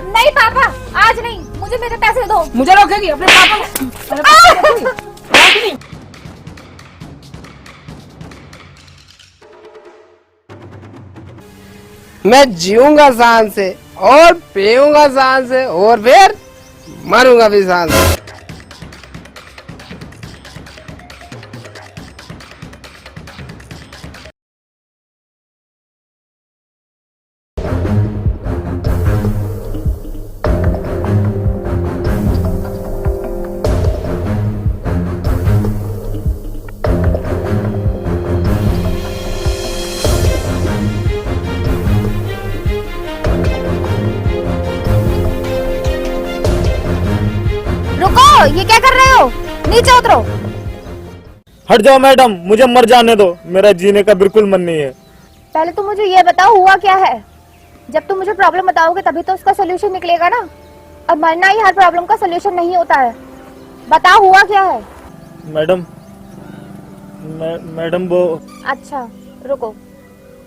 नहीं पापा, आज नहीं, मुझे मेरे पैसे दो। मुझे रोकेगी अपने पापा। मैं जीऊंगा शान से और पीऊंगा शान से और फिर मरूंगा भी शान से। ये क्या कर रहे हो? नीचे उतरो। हट जाओ मैडम, मुझे मर जाने दो, मेरा जीने का बिल्कुल मन नहीं है। पहले तुम मुझे ये बताओ हुआ क्या है। जब तुम मुझे प्रॉब्लम बताओगे तभी तो उसका सोल्यूशन निकलेगा ना। और मरना ही हर प्रॉब्लम का सोल्यूशन नहीं होता है। बताओ हुआ क्या है। मैडम वो। अच्छा रुको,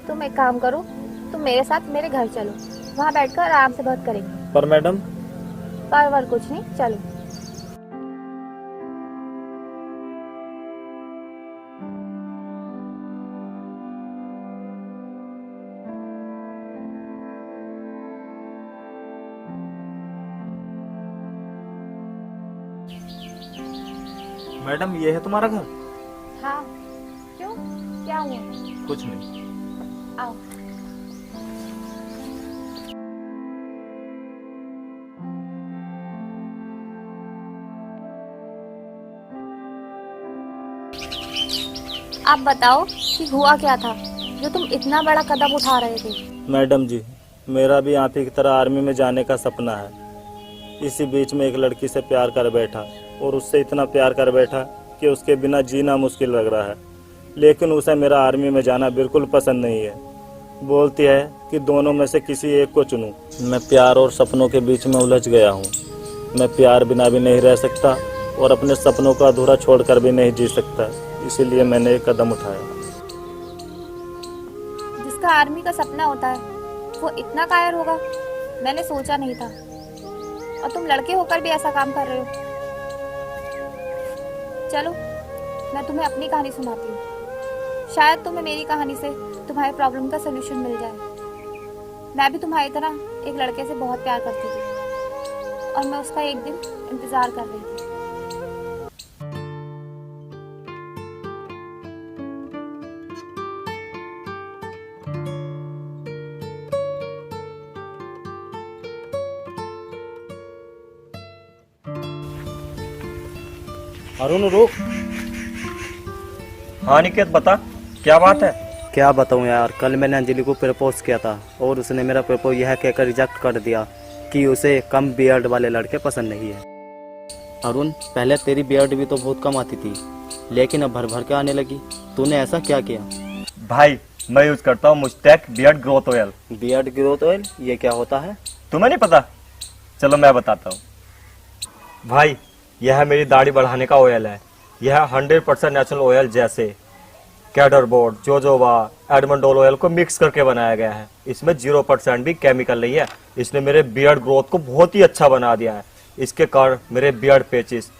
तुम एक काम करो, तुम मेरे साथ मेरे घर चलो, वहाँ बैठकर आराम से बात करेंगे। पर मैडम। पर कुछ नहीं, चलो। मैडम ये है तुम्हारा घर? हाँ, क्यों, क्या हुआ? कुछ नहीं। आओ। आप बताओ कि हुआ क्या था जो तुम इतना बड़ा कदम उठा रहे थे? मैडम जी, मेरा भी आप ही की तरह आर्मी में जाने का सपना है। इसी बीच में एक लड़की से प्यार कर बैठा और उससे इतना प्यार कर बैठा कि उसके बिना जीना मुश्किल लग रहा है। लेकिन उसे मेरा आर्मी में जाना बिल्कुल पसंद नहीं है। बोलती है कि दोनों में से किसी एक को चुनूं। मैं प्यार और सपनों के बीच में उलझ गया हूँ। मैं प्यार बिना भी नहीं रह सकता और अपने सपनों को अधूरा छोड़कर भी नहीं जी सकता। इसीलिए मैंने एक कदम उठाया। जिसका आर्मी का सपना होता है वो इतना कायर होगा, मैंने सोचा नहीं था। और तुम लड़के होकर भी ऐसा काम कर रहे हो। चलो मैं तुम्हें अपनी कहानी सुनाती हूँ। शायद तुम्हें मेरी कहानी से तुम्हारे प्रॉब्लम का सलूशन मिल जाए। मैं भी तुम्हारी तरह एक लड़के से बहुत प्यार करती थी और मैं उसका एक दिन इंतजार कर रही थी। अरुण रुक। हाँ निकेत बता, क्या बात है? क्या बताऊं यार, कल मैंने अंजलि को प्रपोज किया था और उसने मेरा प्रपोज यह कहकर रिजेक्ट कर दिया कि उसे कम बियर्ड वाले लड़के पसंद नहीं है। अरुण, पहले तेरी बियर्ड भी तो बहुत कम आती थी, लेकिन अब भर भर के आने लगी। तूने ऐसा क्या किया? भाई मैं यूज करता हूँ Moustache beard growth oil. Beard growth oil, ये क्या होता है? तुम्हें नहीं पता? चलो मैं बताता हूँ। भाई यह मेरी दाढ़ी बढ़ाने का ऑयल है। यह 100% नेचुरल ऑयल जैसे कैडरबोर्ड, जोजोबा, एडमंडोल ऑयल को मिक्स करके बनाया गया है। इसमें 0% भी केमिकल नहीं है। इसने मेरे बियर्ड ग्रोथ को बहुत ही अच्छा बना दिया है। इसके कारण मेरे बियर्ड पेचेस,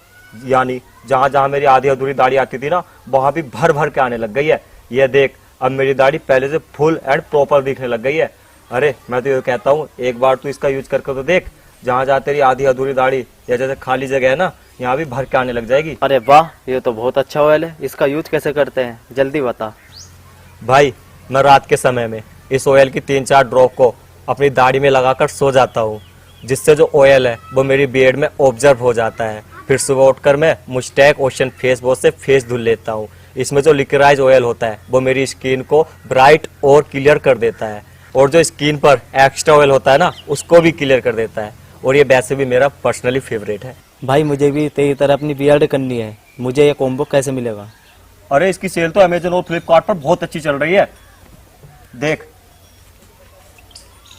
यानी जहां जहां मेरी आधी अधूरी दाढ़ी आती थी ना, वहां भी भर भर के आने लग गई है। यह देख, अब मेरी दाढ़ी पहले से फुल एंड प्रॉपर दिखने लग गई है। अरे मैं तो ये कहता हूँ, एक बार तू इसका यूज करके तो देख। जहां जहां तेरी आधी अधूरी दाढ़ी या जैसे खाली जगह है ना, यहाँ भी भर के आने लग जाएगी। अरे वाह, ये तो बहुत अच्छा ऑयल है। इसका यूज कैसे करते हैं, जल्दी बता। भाई मैं रात के समय में इस ऑयल की 3-4 ड्रॉप को अपनी दाढ़ी में लगाकर सो जाता हूँ, जिससे जो ऑयल है वो मेरी बियर्ड में ऑब्जर्व हो जाता है। फिर सुबह उठकर मैं मुस्टैक ओशन फेस वॉश से फेस धुल लेता हूँ। इसमें जो लिक्विडाइज ऑयल होता है वो मेरी स्किन को ब्राइट और क्लियर कर देता है, और जो स्किन पर एक्स्ट्रा ऑयल होता है ना, उसको भी क्लियर कर देता है। और ये वैसे भी मेरा पर्सनली फेवरेट है। भाई मुझे भी तेरी तरह अपनी बियर्ड करनी है, मुझे ये कॉम्बो कैसे मिलेगा? अरे इसकी सेल तो अमेजन और फ्लिपकार्ट पर बहुत अच्छी चल रही है। देख,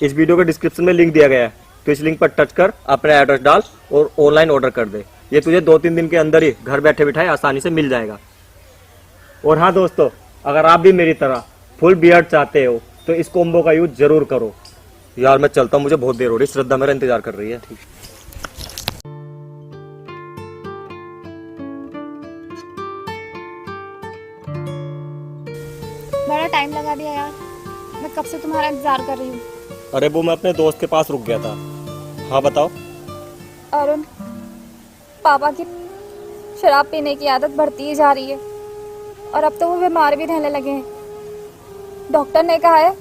इस वीडियो के डिस्क्रिप्शन में लिंक दिया गया है, तो इस लिंक पर टच कर अपना एड्रेस डाल और ऑनलाइन ऑर्डर कर दे। ये तुझे 2-3 दिन के अंदर ही घर बैठे बिठाए आसानी से मिल जाएगा। और हाँ दोस्तों, अगर आप भी मेरी तरह फुल बियर्ड चाहते हो तो इस कॉम्बो का यूज जरूर करो। यार मैं चलता हूँ, मुझे बहुत देर हो रही है, श्रद्धा मेरा इंतजार कर रही है। बड़ा टाइम लगा दिया यार, मैं कब से तुम्हारा इंतजार कर रही हूँ। अरे वो मैं अपने दोस्त के पास रुक गया था। हाँ बताओ। अरुण, पापा की शराब पीने की आदत बढ़ती ही जा रही है और अब तो वो बीमार भी रहने लगे हैं। डॉक्टर ने कहा है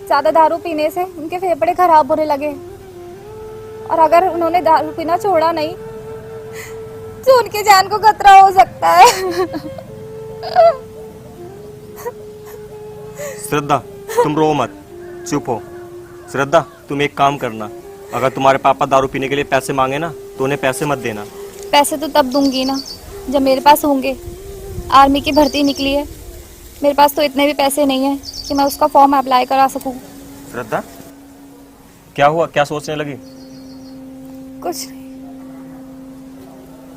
ज़्यादा दारू पीने से उनके फेफड़े खराब होने लगे हैं और अगर उन्होंने दारू पीना छोड़ा नहीं तो उनकी जान को खतरा हो सकता है। श्रद्धा तुम रो मत, चुप हो। श्रद्धा तुम एक काम करना, अगर तुम्हारे पापा दारू पीने के लिए पैसे मांगे ना तो उन्हें पैसे मत देना। पैसे तो तब दूंगी ना जब मेरे पास होंगे। आर्मी की भर्ती निकली है, मेरे पास तो इतने भी पैसे नहीं है कि मैं उसका फॉर्म अप्लाई करा सकूं। श्रद्धा क्या हुआ, क्या सोचने लगी? कुछ नहीं।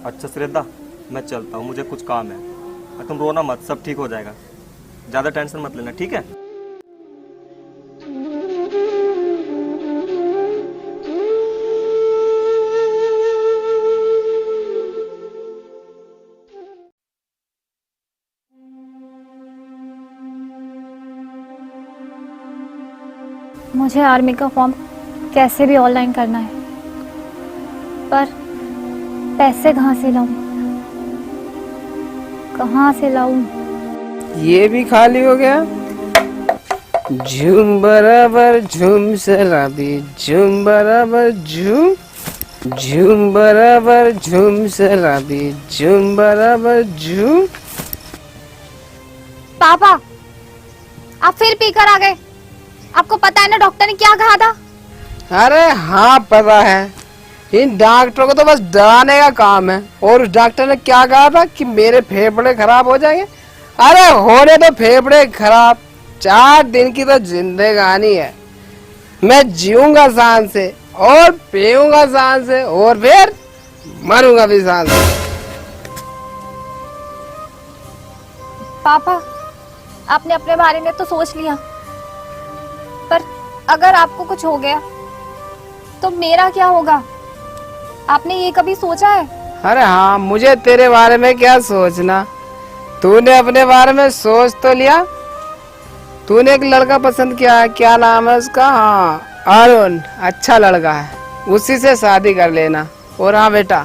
अच्छा श्रद्धा मैं चलता हूँ, मुझे कुछ काम है। तुम रोना मत, सब ठीक हो जाएगा, ज्यादा टेंशन मत लेना, ठीक है? मुझे आर्मी का फॉर्म कैसे भी ऑनलाइन करना है, पर पैसे कहाँ से लाऊं? कहाँ से लाऊं? ये भी खाली हो गया। झूम बराबर झूम शराबी, झूम बराबर झूम, झूम बराबर झूम शराबी, झूम बराबर झूम। पापा, आप फिर पीकर आ गए। आपको पता है ना डॉक्टर ने क्या कहा था? अरे हाँ पता है, इन डॉक्टरों को तो बस डराने का काम है। और उस डॉक्टर ने क्या कहा था कि मेरे फेफड़े खराब हो जाएंगे। अरे होने तो फेफड़े खराब, 4 दिन की तो जिंदगानी है। मैं जीऊंगा शान से और पीऊंगा शान से और फिर मरूंगा भी शान से। पापा, आपने अपने बारे में तो सोच लिया, पर अगर आपको कुछ हो गया तो मेरा क्या होगा? आपने ये कभी सोचा है? अरे हाँ, मुझे तेरे बारे में क्या सोचना, तूने अपने बारे में सोच तो लिया। तूने एक लड़का पसंद किया है, क्या नाम है उसका? हाँ अरुण, अच्छा लड़का है, उसी से शादी कर लेना। और हाँ बेटा,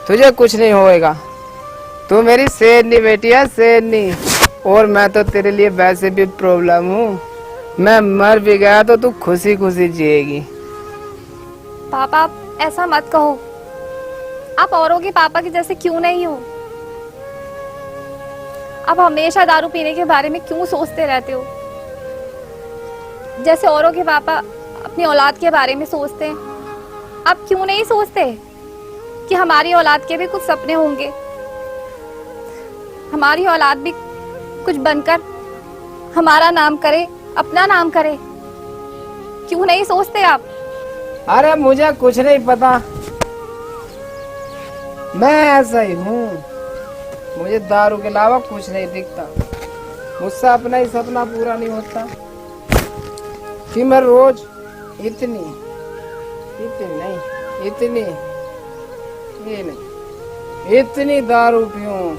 तुझे कुछ नहीं होएगा, तू मेरी शेरनी बेटी है, शेरनी। और मैं तो तेरे लिए वैसे भी प्रॉब्लम हूँ, मैं मर भी गया तो तू खुशी खुशी जिएगी। पापा आप ऐसा मत कहो, आप औरों के पापा के जैसे क्यों नहीं हो? आप हमेशा दारू पीने के बारे में क्यों सोचते रहते हो? जैसे औरों के पापा अपनी औलाद के बारे में सोचते हैं, आप क्यों नहीं सोचते कि हमारी औलाद के भी कुछ सपने होंगे, हमारी औलाद भी कुछ बनकर हमारा नाम करे, अपना नाम करे? क्यों नहीं सोचते आप? अरे मुझे कुछ नहीं पता, मैं ऐसा ही हूँ, मुझे दारू के अलावा कुछ नहीं दिखता। मुझसे अपना ही सपना पूरा नहीं होता कि मैं रोज इतनी इतनी दारू पीऊं,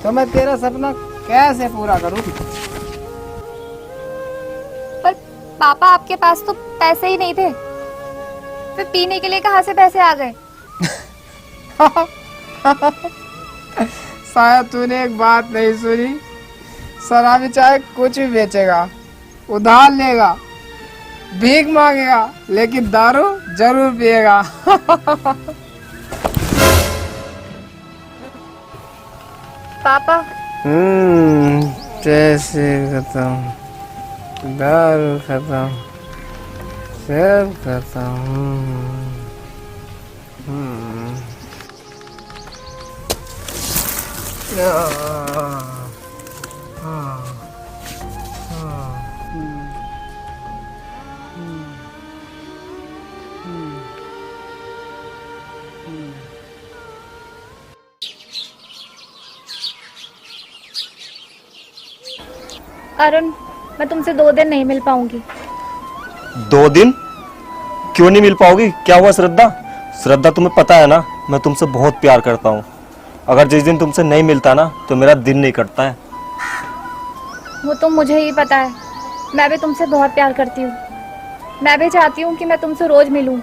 तो मैं तेरा सपना कैसे पूरा करूं? पर पापा आपके पास तो पैसे ही नहीं थे, फिर पीने के लिए कहाँ से पैसे आ गए? शायद तूने एक बात नहीं सुनी, शराबी चाहे कुछ भी बेचेगा, उधार लेगा, भीख मांगेगा, लेकिन दारू जरूर पिएगा। पापा, पैसे खत्म, दारू खत्म, सब खत्म। अरुण, मैं तुमसे 2 दिन नहीं मिल पाऊंगी। 2 दिन? क्यों नहीं मिल पाओगी? क्या हुआ श्रद्धा? श्रद्धा, तुम्हें पता है ना मैं तुमसे बहुत प्यार करता हूँ। अगर जिस दिन तुमसे नहीं मिलता ना तो मेरा दिन नहीं कटता है। वो तो मुझे ही पता है, मैं भी तुमसे बहुत प्यार करती हूँ। मैं भी चाहती हूँ कि मैं तुमसे रोज मिलूं,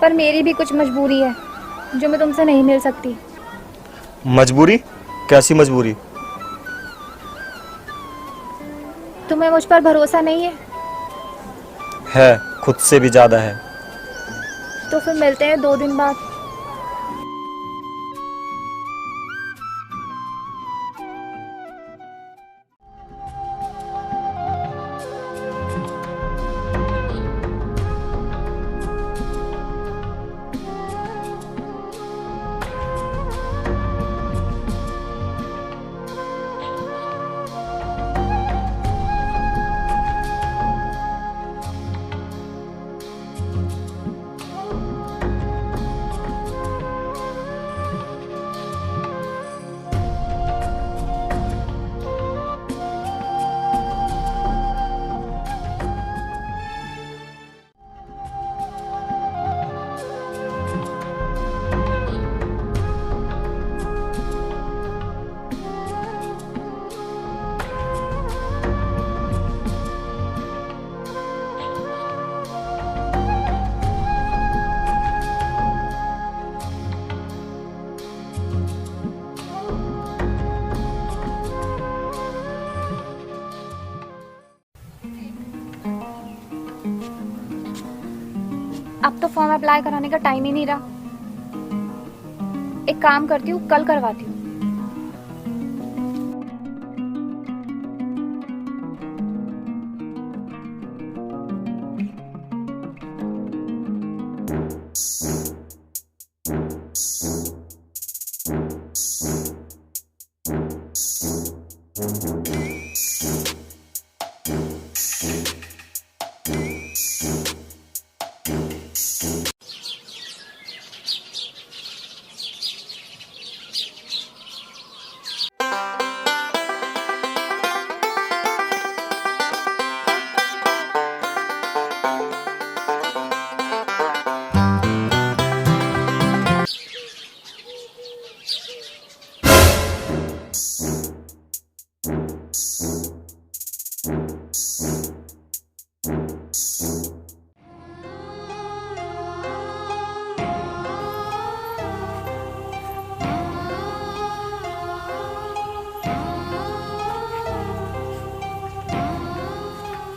पर मेरी भी कुछ मजबूरी है जो मैं तुमसे नहीं मिल सकती। मजबूरी? कैसी मजबूरी? तुम्हें मुझ पर भरोसा नहीं है? है, खुद से भी ज्यादा है। तो फिर मिलते हैं 2 दिन बाद। अब तो फॉर्म अप्लाई कराने का टाइम ही नहीं रहा। एक काम करती हूँ, कल करवाती हूँ।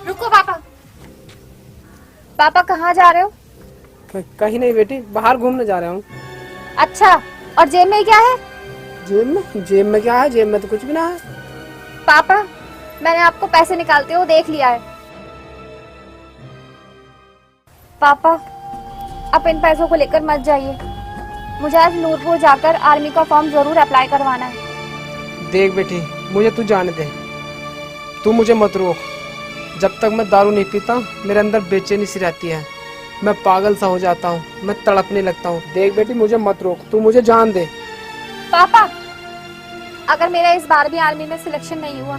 रुको पापा। पापा कहाँ जा रहे हो? कहीं नहीं बेटी, बाहर घूमने जा रहा हूँ। अच्छा, और जेब में क्या है? जेब में क्या है? जेब में तो कुछ भी ना है। पापा, मैंने आपको पैसे निकालते हुए देख लिया है। पापा, आप इन पैसों को लेकर मत जाइए। मुझे आज नूरपुर जाकर आर्मी का फॉर्म जरूर अप्लाई करवाना है। देख बेटी, मुझे तू जाने दे, तू मुझे मत रोक। जब तक मैं दारू नहीं पीता मेरे अंदर बेचैनी सी रहती है, मैं पागल सा हो जाता हूँ, मैं तड़पने लगता हूँ। देख बेटी, मुझे मत रोक, तू मुझे जान दे। पापा, अगर मेरा इस बार भी आर्मी में सिलेक्शन नहीं हुआ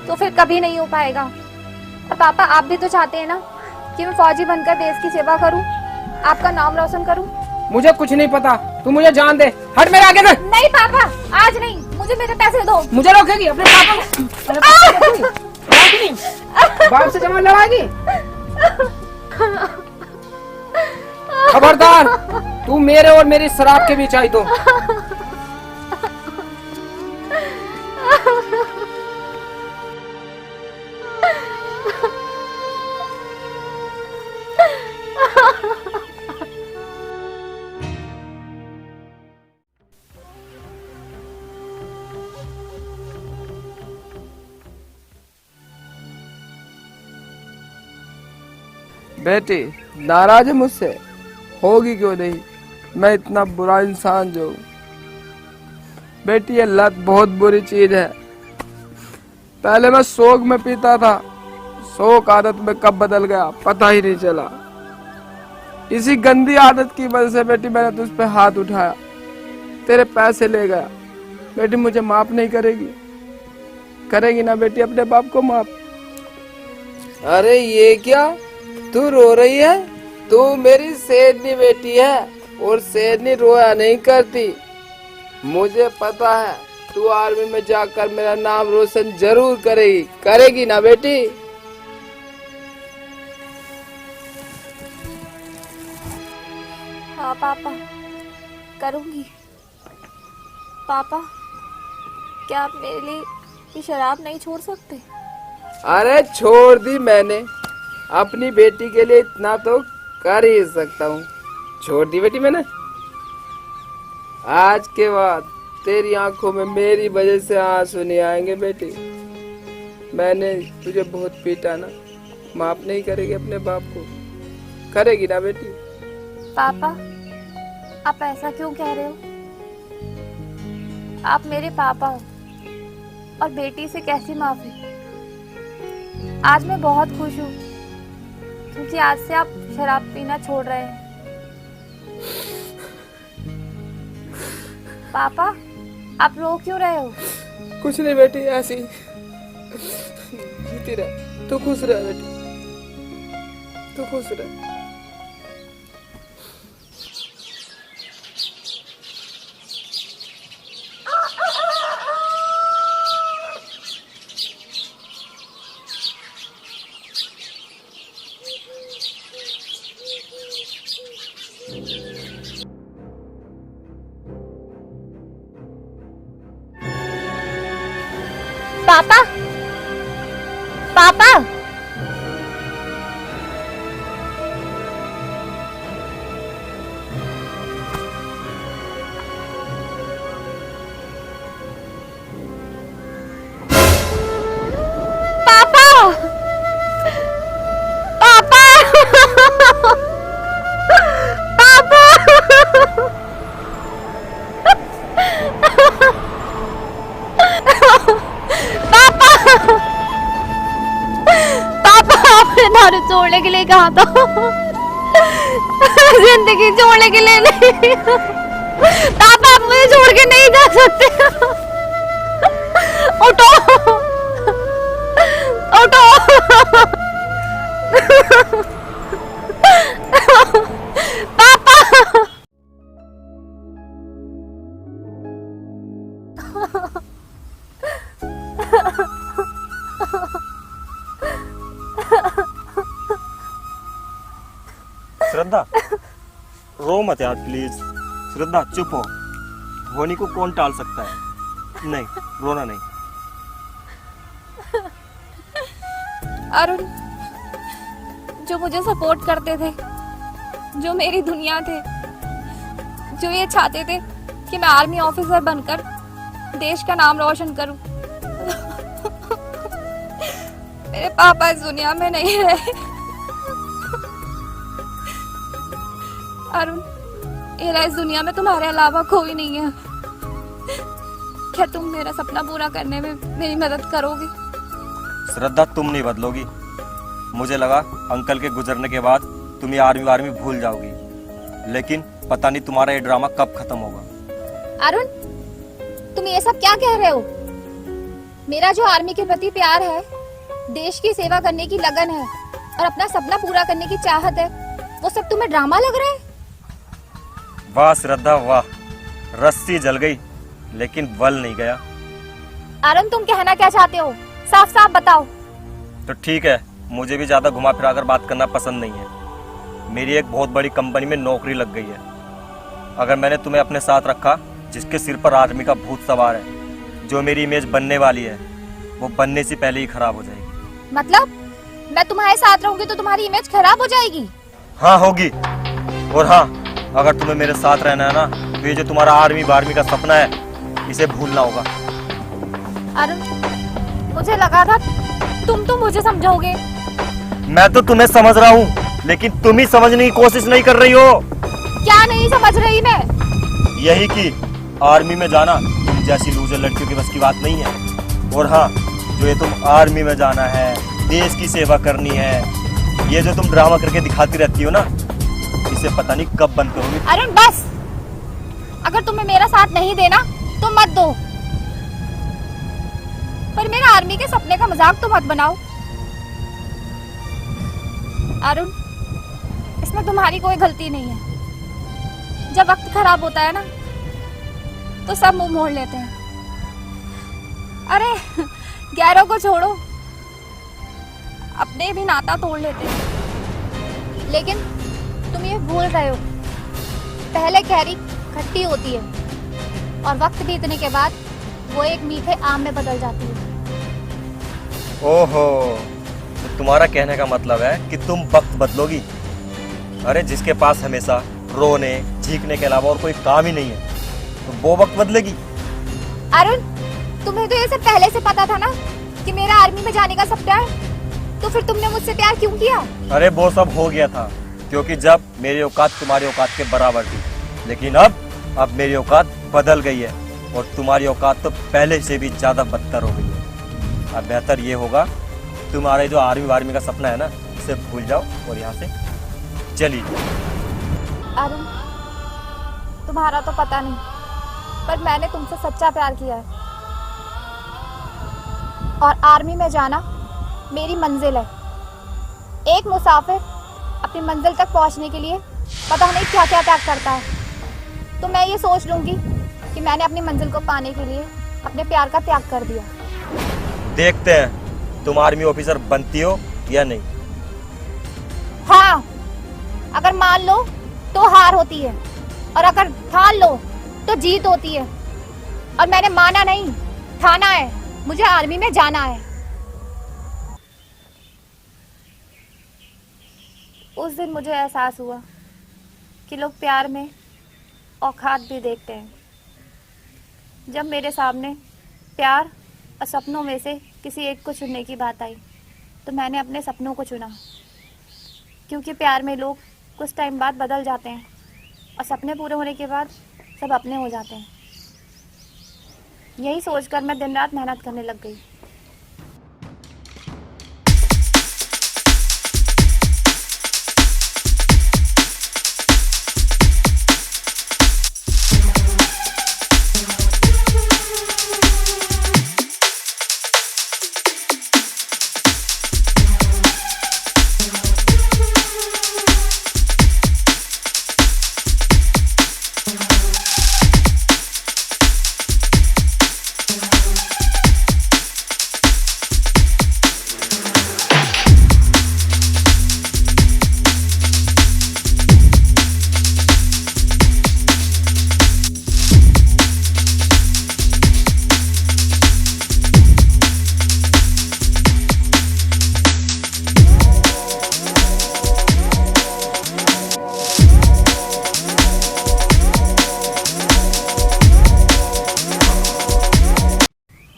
तो फिर कभी नहीं हो पाएगा। और पापा, आप भी तो चाहते हैं ना कि मैं फौजी बनकर देश की सेवा करूं, आपका नाम रोशन करूं। मुझे कुछ नहीं पता, तू मुझे जान दे। हट मेरे आगे से। नहीं पापा, आज नहीं, मुझे मेरे पैसे दो। मुझे रोकेगी? अपने पापा बाप से जमा लड़ाएगी? खबरदार, तू मेरे और मेरी शराब के बीच आई तो। बेटी नाराज है मुझसे? होगी क्यों नहीं, मैं इतना बुरा इंसान जो हूँ। बेटी ये लत बहुत बुरी चीज है। पहले मैं शौक में पीता था, शौक आदत में कब बदल गया पता ही नहीं चला। इसी गंदी आदत की वजह से बेटी मैंने तुझ पे हाथ उठाया, तेरे पैसे ले गया। बेटी मुझे माफ नहीं करेगी? करेगी ना बेटी अपने बाप को माफ? अरे ये क्या, तू रो रही है? तू मेरी शेरनी बेटी है और शेरनी रोया नहीं करती। मुझे पता है तू आर्मी में जाकर मेरा नाम रोशन जरूर करेगी। करेगी ना बेटी? हाँ पापा, करूँगी। पापा, क्या आप मेरे लिए ये शराब नहीं छोड़ सकते? अरे छोड़ दी मैंने। अपनी बेटी के लिए इतना तो कर ही सकता हूँ। छोड़ दी बेटी मैंने। आज के बाद तेरी आंखों में मेरी वजह से आंसू नहीं आएंगे बेटी। मैंने तुझे बहुत पीटा ना, माफ नहीं करेगी अपने बाप को? करेगी ना बेटी? पापा, आप ऐसा क्यों कह रहे हो? आप मेरे पापा हो और बेटी से कैसी माफी? आज मैं बहुत खुश हूँ क्योंकि आज से आप शराब पीना छोड़ रहे हैं। पापा, आप रो क्यों रहे हो? कुछ नहीं बेटी, ऐसी जीती रह। तू खुश रह बेटी, तू खुश रह। पापा, पापा, पापा, पापा, पापा, आपने दारू छोड़ने के लिए कहा था, जिंदगी छोड़ने के लिए नहीं। पापा, आप मुझे छोड़ के नहीं जा सकते। उठो, उठो। पापा, श्रद्धा, रो मत यार प्लीज। श्रद्धा चुप हो। होनी को कौन टाल सकता है? नहीं, रोना नहीं। अरुण, जो मुझे सपोर्ट करते थे, जो मेरी दुनिया थे, जो ये चाहते थे कि मैं आर्मी ऑफिसर बनकर देश का नाम रोशन करूं, मेरे पापा इस दुनिया में नहीं रहे। अरुण, ये इस दुनिया में तुम्हारे अलावा कोई नहीं है। क्या तुम मेरा सपना पूरा करने में मेरी मदद करोगे? श्रद्धा, तुम नहीं बदलोगी। मुझे लगा अंकल के गुजरने के बाद तुम ये आर्मी भूल जाओगी, लेकिन पता नहीं तुम्हारा ये ड्रामा कब खत्म होगा। अरुण, तुम ये सब क्या कह रहे हो? मेरा जो आर्मी के प्रति प्यार है, देश की सेवा करने की लगन है और अपना सपना पूरा करने की चाहत है, वो सब तुम्हें ड्रामा लग रहा है? वाह श्रद्धा वाह, रस्सी जल गई लेकिन बल नहीं गया। अरुण, तुम कहना क्या चाहते हो? साफ साफ बताओ। तो ठीक है, मुझे भी ज्यादा घुमा फिरा कर बात करना पसंद नहीं है। मेरी एक बहुत बड़ी कंपनी में नौकरी लग गई है। अगर मैंने तुम्हें अपने साथ रखा, जिसके सिर पर आर्मी का भूत सवार है, जो मेरी इमेज बनने वाली है, वो बनने से पहले ही खराब हो जाएगी। मतलब मैं तुम्हारे साथ रहूंगी तो तुम्हारी इमेज खराब हो जाएगी? हाँ होगी। और हाँ, अगर तुम्हें मेरे साथ रहना है ना, तो ये जो तुम्हारा आर्मी का सपना है, इसे भूलना होगा। अरुण, मुझे लगा था तुम तो मुझे समझोगे। मैं तो तुम्हें समझ रहा हूँ, लेकिन तुम ही समझने की कोशिश नहीं कर रही हो। क्या नहीं समझ रही मैं? यही कि आर्मी में जाना तुम जैसी लूजर लड़कियों की बस की बात नहीं है। और हाँ, जो ये तुम आर्मी में जाना है, देश की सेवा करनी है, ये जो तुम ड्रामा करके दिखाती रहती हो ना, इसे पता नहीं कब बंद करोगी। अरुण बस, अगर तुम्हें मेरा साथ नहीं देना तो मत दो, पर मेरा आर्मी के सपने का मजाक तो मत बनाओ। अरुण, इसमें तुम्हारी कोई गलती नहीं है। जब वक्त खराब होता है ना तो सब मुंह मोड़ लेते हैं। अरे गैरों को छोड़ो, अपने भी नाता तोड़ लेते हैं। लेकिन तुम ये भूल रहे हो, पहले कैरी खट्टी होती है और वक्त बीतने के बाद वो एक मीठे आम में बदल जाती है। ओहो, तो तुम्हारा कहने का मतलब है कि तुम वक्त बदलोगी। अरे जिसके पास हमेशा रोने चीखने के अलावा और कोई काम ही नहीं है तो वो वक्त बदलेगी। अरुण, तुम्हें तो ये सब पहले से पता था ना कि मेरा आर्मी में जाने का सपना है, तो फिर तुमने मुझसे प्यार क्यों किया? अरे वो सब हो गया था क्योंकि जब मेरी औकात तुम्हारी औकात के बराबर थी, लेकिन अब मेरी औकात बदल गई है और तुम्हारी औकात तो पहले से भी ज्यादा बदतर हो गई है। अब बेहतर ये होगा तुम्हारे जो आर्मी वार्मी का सपना है ना, इसे भूल जाओ और यहाँ से चली जाओ। अरुण, तुम्हारा तो पता नहीं, पर मैंने तुमसे सच्चा प्यार किया है और आर्मी में जाना मेरी मंजिल है। एक मुसाफिर अपनी मंजिल तक पहुंचने के लिए पता नहीं क्या क्या त्याग करता है, तो मैं ये सोच लूंगी कि मैंने अपनी मंजिल को पाने के लिए अपने प्यार का त्याग कर दिया। देखते हैं तुम आर्मी ऑफिसर बनती हो या नहीं। हाँ, अगर मान लो तो हार होती है और अगर ठान लो तो जीत होती है। और मैंने माना नहीं, ठाना है, मुझे आर्मी में जाना है। उस दिन मुझे एहसास हुआ कि लोग प्यार में औकात भी देखते हैं। जब मेरे सामने प्यार और सपनों में से किसी एक को चुनने की बात आई तो मैंने अपने सपनों को चुना, क्योंकि प्यार में लोग कुछ टाइम बाद बदल जाते हैं और सपने पूरे होने के बाद सब अपने हो जाते हैं। यही सोचकर मैं दिन रात मेहनत करने लग गई।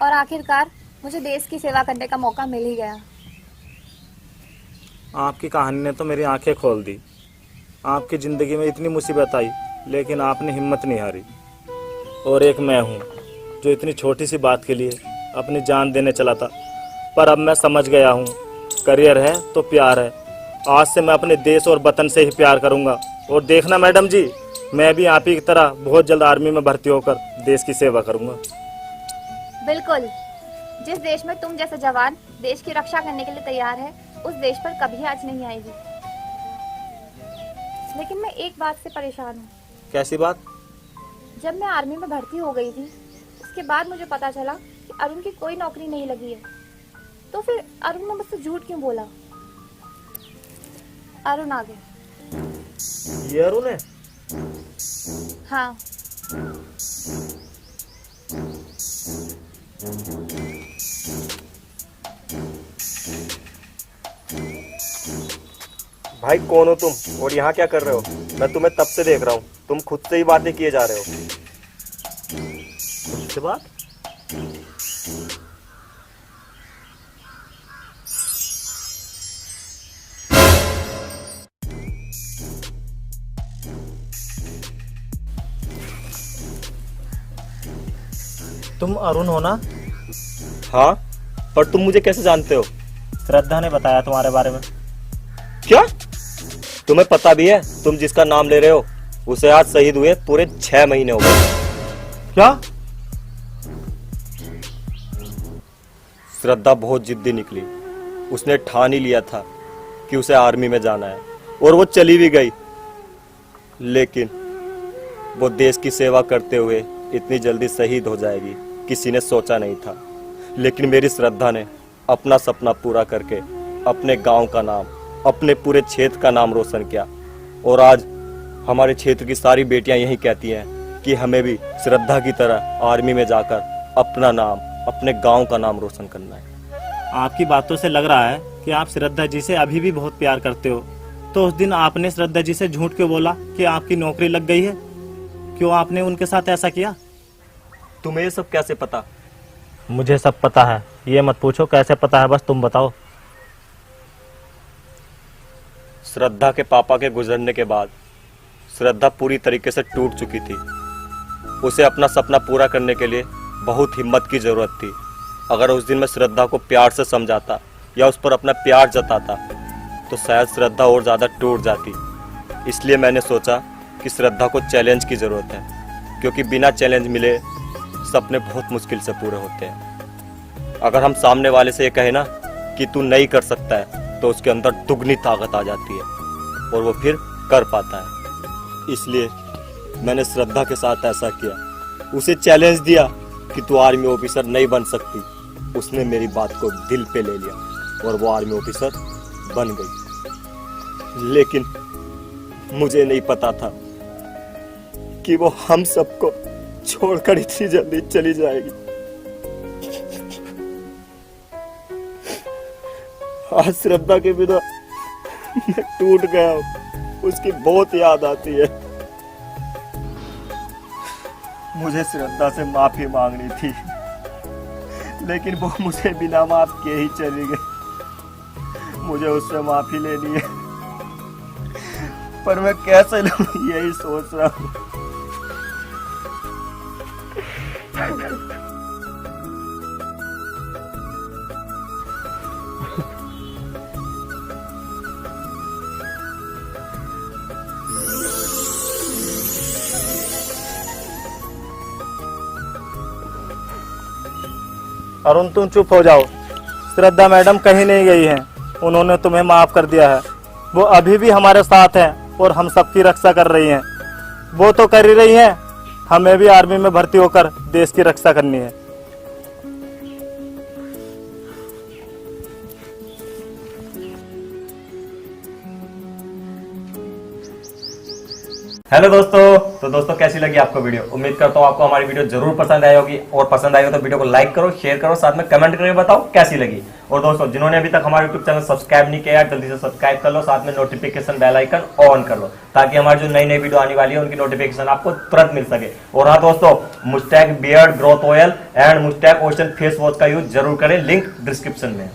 और आखिरकार मुझे देश की सेवा करने का मौका मिल ही गया। आपकी कहानी ने तो मेरी आंखें खोल दी। आपकी ज़िंदगी में इतनी मुसीबत आई लेकिन आपने हिम्मत नहीं हारी। और एक मैं हूँ जो इतनी छोटी सी बात के लिए अपनी जान देने चला था, पर अब मैं समझ गया हूँ करियर है तो प्यार है। आज से मैं अपने देश और वतन से ही प्यार करूँगा। और देखना मैडम जी, मैं भी आप ही की तरह बहुत जल्द आर्मी में भर्ती होकर देश की सेवा करूँगा। बिल्कुल, जिस देश में तुम जैसे जवान देश की रक्षा करने के लिए तैयार है, उस देश पर कभी आज नहीं आएगी। लेकिन मैं एक बात से परेशान हूँ। कैसी बात? जब मैं आर्मी में भर्ती हो गई थी, उसके बाद मुझे पता चला कि अरुण की कोई नौकरी नहीं लगी है। तो फिर अरुण ने मुझसे झूठ क्यों बोला? अरुण आ गया। ये अरुण है? हाँ, भाई कौन हो तुम और यहाँ क्या कर रहे हो? मैं तुम्हें तब से देख रहा हूँ, तुम खुद से ही बातें किए जा रहे हो। उसके बाद तुम अरुण हो ना? हाँ, पर तुम मुझे कैसे जानते हो? श्रद्धा ने बताया तुम्हारे बारे में। क्या तुम्हें पता भी है तुम जिसका नाम ले रहे हो उसे आज शहीद हुए पूरे 6 महीने हो गए। क्या? श्रद्धा बहुत जिद्दी निकली। उसने ठान ही लिया था कि उसे आर्मी में जाना है, और वो चली भी गई। लेकिन वो देश की सेवा करते हुए इतनी जल्दी शहीद हो जाएगी किसी ने सोचा नहीं था। लेकिन मेरी श्रद्धा ने अपना सपना पूरा करके अपने गांव का नाम, अपने पूरे क्षेत्र का नाम रोशन किया। और आज हमारे क्षेत्र की सारी बेटियां यही कहती हैं कि हमें भी श्रद्धा की तरह आर्मी में जाकर अपना नाम, अपने गांव का नाम रोशन करना है। आपकी बातों से लग रहा है कि आप श्रद्धा जी से अभी भी बहुत प्यार करते हो। तो उस दिन आपने श्रद्धा जी से झूठ क्यों बोला कि आपकी नौकरी लग गई है? क्यों आपने उनके साथ ऐसा किया? तुम्हें ये सब कैसे पता? मुझे सब पता है, ये मत पूछो कैसे पता है, बस तुम बताओ। श्रद्धा के पापा के गुजरने के बाद श्रद्धा पूरी तरीके से टूट चुकी थी। उसे अपना सपना पूरा करने के लिए बहुत हिम्मत की जरूरत थी। अगर उस दिन मैं श्रद्धा को प्यार से समझाता या उस पर अपना प्यार जताता तो शायद श्रद्धा और ज्यादा टूट जाती। इसलिए मैंने सोचा कि श्रद्धा को चैलेंज की जरूरत है, क्योंकि बिना चैलेंज मिले सपने बहुत मुश्किल से पूरे होते हैं। अगर हम सामने वाले से ये कहे ना कि तू नहीं कर सकता है, तो उसके अंदर दुगनी ताकत आ जाती है और वो फिर कर पाता है। इसलिए मैंने श्रद्धा के साथ ऐसा किया, उसे चैलेंज दिया कि तू आर्मी ऑफिसर नहीं बन सकती। उसने मेरी बात को दिल पे ले लिया और वो आर्मी ऑफिसर बन गई। लेकिन मुझे नहीं पता था कि वो हम सबको छोड़कर इतनी जल्दी चली जाएगी। आज श्रद्धा के बिना मैं टूट गया हूं, उसकी बहुत याद आती है। मुझे श्रद्धा से माफी मांगनी थी, लेकिन वो मुझे बिना माफ किए ही चली गई। मुझे उससे माफी लेनी है, पर मैं कैसे लूं यही सोच रहा हूं। अरुण तुम चुप हो जाओ। श्रद्धा मैडम कहीं नहीं गई हैं, उन्होंने तुम्हें माफ कर दिया है। वो अभी भी हमारे साथ हैं और हम सबकी रक्षा कर रही हैं। वो तो कर ही रही हैं, हमें भी आर्मी में भर्ती होकर देश की रक्षा करनी है। हेलो दोस्तों, तो दोस्तों कैसी लगी आपको वीडियो? उम्मीद करता हूँ आपको हमारी वीडियो जरूर पसंद आई होगी, और पसंद आई हो तो वीडियो को लाइक करो, शेयर करो, साथ में कमेंट करके बताओ कैसी लगी। और दोस्तों जिन्होंने अभी तक हमारे यूट्यूब चैनल सब्सक्राइब नहीं किया, जल्दी से सब्सक्राइब कर लो, साथ में नोटिफिकेशन बेल आइकन ऑन कर लो, ताकि हमारी जो नई नई वीडियो आने वाली है उनकी नोटिफिकेशन आपको तुरंत मिल सके। और हाँ दोस्तों, Moustache beard growth oil and Moustache ocean face wash का यूज जरूर करें, लिंक डिस्क्रिप्शन में।